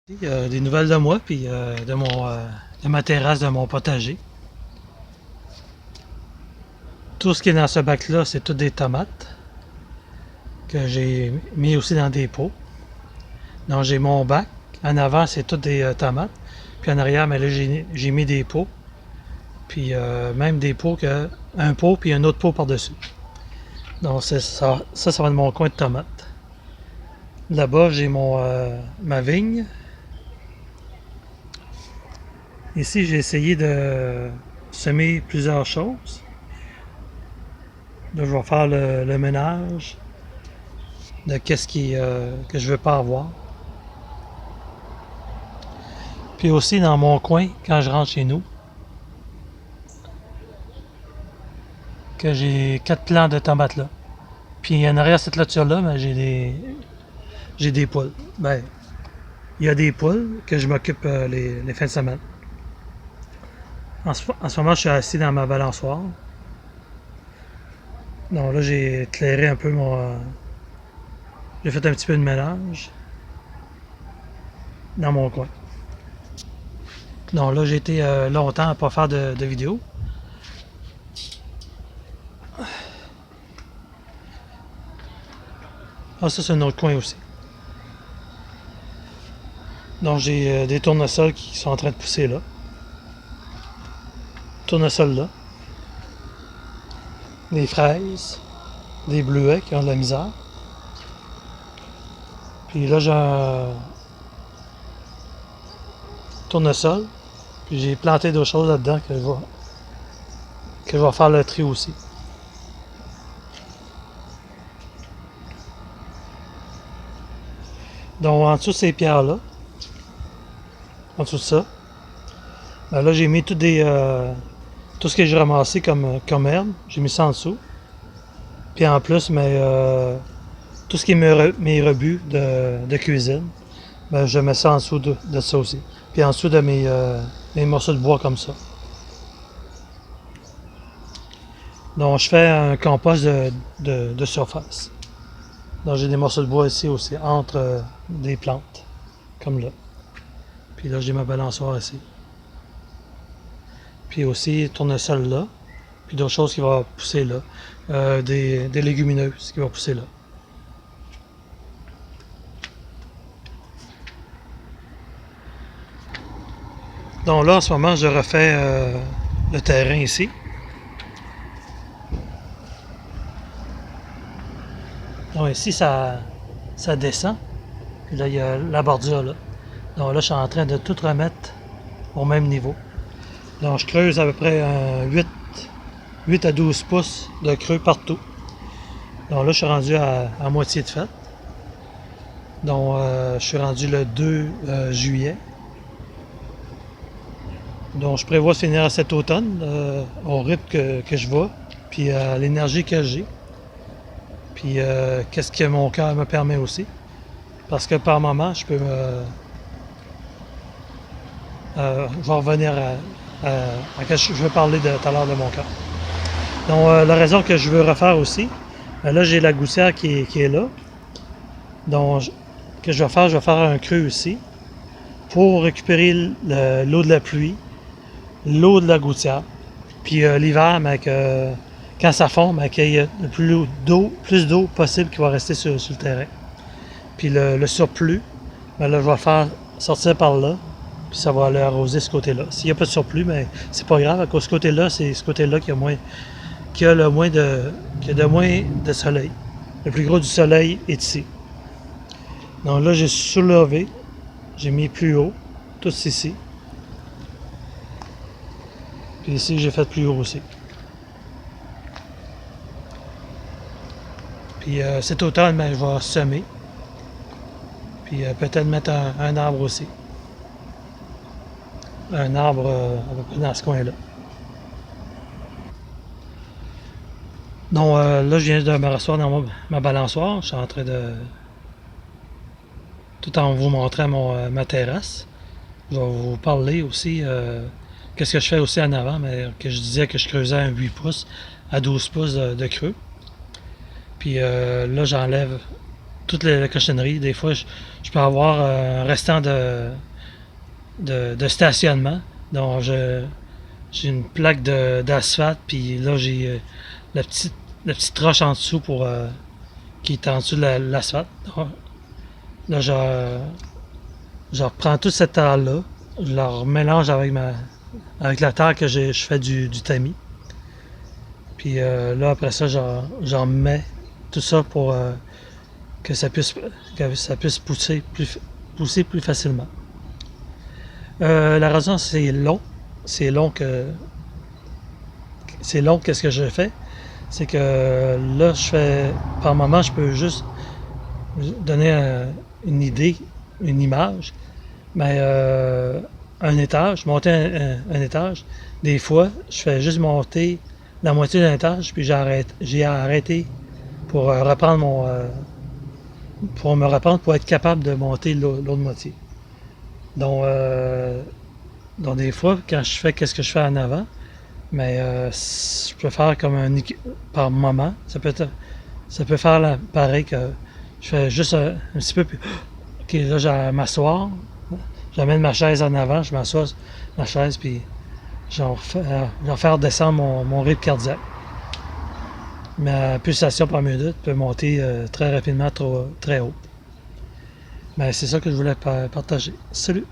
Des nouvelles de moi, puis de ma terrasse, de mon potager. Tout ce qui est dans ce bac-là, c'est toutes des tomates que j'ai mis aussi dans des pots. Donc j'ai mon bac. En avant, c'est toutes des tomates. Puis en arrière, mais là, j'ai mis des pots. Puis même des pots un pot puis un autre pot par-dessus. Donc ça va être mon coin de tomates. Là-bas, j'ai ma vigne. Ici, j'ai essayé de semer plusieurs choses. Là, je vais faire le ménage de qu'est-ce que je veux pas avoir. Puis aussi dans mon coin, quand je rentre chez nous, que j'ai 4 plants de tomates là. Puis en arrière cette clôture-là, ben, j'ai des poules. Ben, il y a des poules que je m'occupe les fins de semaine. En ce moment, je suis assis dans ma balançoire. Donc là, j'ai éclairé un peu j'ai fait un petit peu de ménage dans mon coin. Donc là, j'ai été longtemps à pas faire de vidéo. Ah, ça, c'est un autre coin aussi. Donc j'ai des tournesols qui sont en train de pousser là. Tournesols là. Des fraises. Des bleuets qui ont de la misère. Puis là, j'ai un tournesol. Puis j'ai planté d'autres choses là-dedans que je vais faire le tri aussi. Donc en dessous de ces pierres-là, en dessous de ça, ben là j'ai mis tout ce que j'ai ramassé comme herbe, j'ai mis ça en dessous. Puis en plus, tout ce qui est mes rebuts de cuisine, ben, je mets ça en dessous de ça aussi. Puis en dessous de mes morceaux de bois comme ça. Donc je fais un compost de surface. Donc j'ai des morceaux de bois ici aussi, entre des plantes, comme là. Puis là j'ai ma balançoire ici. Puis aussi tournesol là. Puis d'autres choses qui vont pousser là. Des légumineuses qui vont pousser là. Donc là en ce moment je refais le terrain ici. Donc ici ça descend. Puis là il y a la bordure là. Donc là je suis en train de tout remettre au même niveau. Donc je creuse à peu près 8 à 12 pouces de creux partout. Donc là je suis rendu à moitié de fait. Donc je suis rendu le 2 juillet. Donc je prévois de finir cet automne au rythme que je vais, puis à l'énergie que j'ai, puis qu'est-ce que mon cœur me permet aussi. Parce que par moment, je peux je vais revenir à ce que je veux parler tout à l'heure de mon cœur. Donc la raison que je veux refaire aussi, là j'ai la gouttière qui est là. Donc que je vais faire un creux ici pour récupérer l'eau de la pluie, l'eau de la gouttière. Puis l'hiver, quand ça fond, qu'il y ait plus d'eau possible qui va rester sur le terrain. Puis le surplus, là, je vais faire sortir par là, puis ça va aller arroser ce côté-là. S'il n'y a pas de surplus, mais c'est pas grave, à cause de ce côté-là, c'est ce côté-là qui a le moins de soleil. Le plus gros du soleil est ici. Donc là, j'ai soulevé, j'ai mis plus haut, tout ici. Puis ici, j'ai fait plus haut aussi. Puis cet automne, je vais semer. Puis peut-être mettre un arbre aussi. Un arbre à peu près dans ce coin-là. Donc là, je viens de me rasseoir dans ma balançoire. Je suis en train de... Tout en vous montrant ma terrasse. Je vais vous parler aussi qu'est-ce que je fais aussi en avant, mais que je disais que je creusais un 8 pouces à 12 pouces de creux. Puis là, j'enlève toute la cochonnerie. Des fois, je peux avoir un restant de stationnement. Donc, j'ai une plaque d'asphalte, puis là, j'ai la petite roche en dessous qui est en dessous de l'asphalte. Là, je reprends toute cette terre-là, je la remélange avec la terre que je fais du tamis. Puis là, après ça, j'en mets tout ça pour que ça puisse pousser plus facilement. La raison, c'est long. C'est long qu'est-ce que je fais. C'est que là, par moment, je peux juste donner une idée, une image. Mais un étage, monter un étage, des fois, je fais juste monter la moitié d'un étage, puis j'ai arrêté pour pour me reprendre pour être capable de monter l'autre moitié. Donc des fois, quand je fais qu'est-ce que je fais en avant, mais je peux faire comme par moment. Ça peut faire pareil que je fais juste un petit peu, puis ok, là, je vais m'asseoir, j'amène ma chaise en avant, je m'assois sur ma chaise, puis je vais faire descendre mon rythme cardiaque. Ma pulsation par minute peut monter très rapidement, très haut. Mais c'est ça que je voulais partager. Salut!